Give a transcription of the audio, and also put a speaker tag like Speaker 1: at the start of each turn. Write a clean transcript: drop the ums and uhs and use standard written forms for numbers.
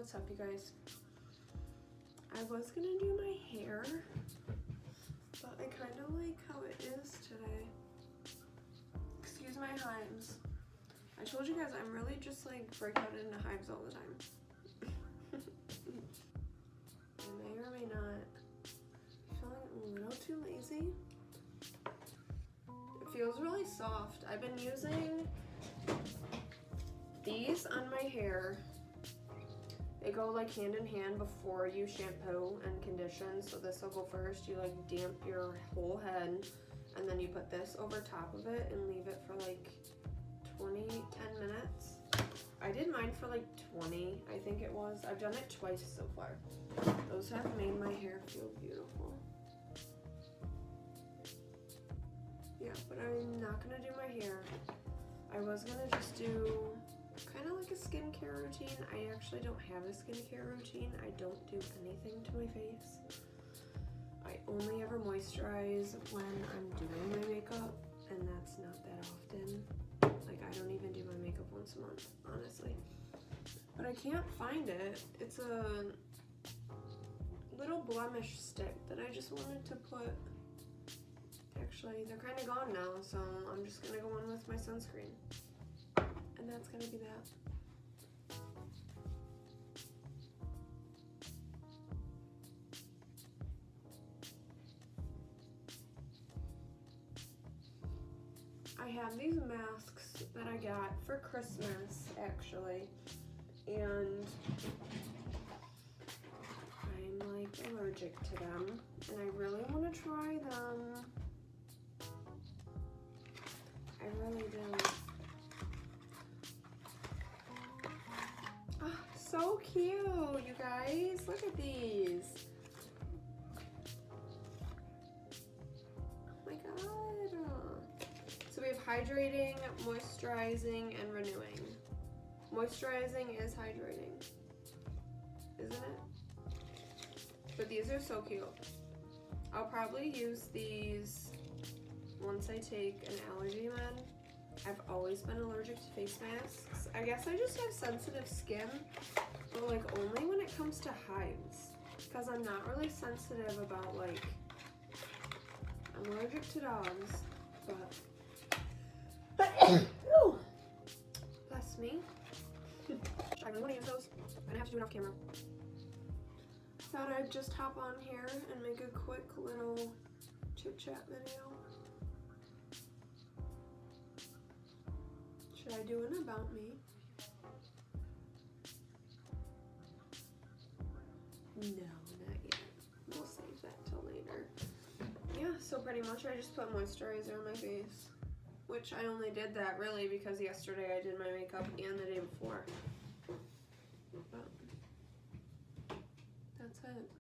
Speaker 1: What's up, you guys? I was gonna do my hair, but I kind of like how it is today. Excuse my hives. I told you guys I'm really just like break out into hives all the time. I may or may not feeling a little too lazy. It feels really soft. I've been using these on my hair. They go like hand in hand before you shampoo and condition. So this will go first. You like damp your whole head, and then you put this over top of it and leave it for like 10 minutes. I did mine for like 20, I think it was. I've done it twice so far. Those have made my hair feel beautiful. Yeah, but I'm not gonna do my hair. I was gonna just do kind of like a skincare routine. I actually don't have a skincare routine. I don't do anything to my face. I only ever moisturize when I'm doing my makeup, and that's not that often. Like, I don't even do my makeup once a month, honestly. But I can't find it. It's a little blemish stick that I just wanted to put. Actually, they're kind of gone now, so I'm just gonna go in with my sunscreen. And that's gonna be that. I have these masks that I got for Christmas, actually, and I'm like allergic to them, and I really want to try them. I really do. Oh, so cute, you guys. Look at these. Oh my god. So we have hydrating, moisturizing, and renewing. Moisturizing is hydrating, isn't it? But these are so cute. I'll probably use these once I take an allergy med. I've always been allergic to face masks. I guess I just have sensitive skin, but like only when it comes to hives. Because I'm not really sensitive about like, I'm allergic to dogs, but bless me. I really want to use those. I'm gonna have to do it off camera. Thought I'd just hop on here and make a quick little chit chat video. Should I do an about me? No, not yet. We'll save that till later. Yeah, so pretty much I just put moisturizer on my face, which I only did that really because yesterday I did my makeup and the day before.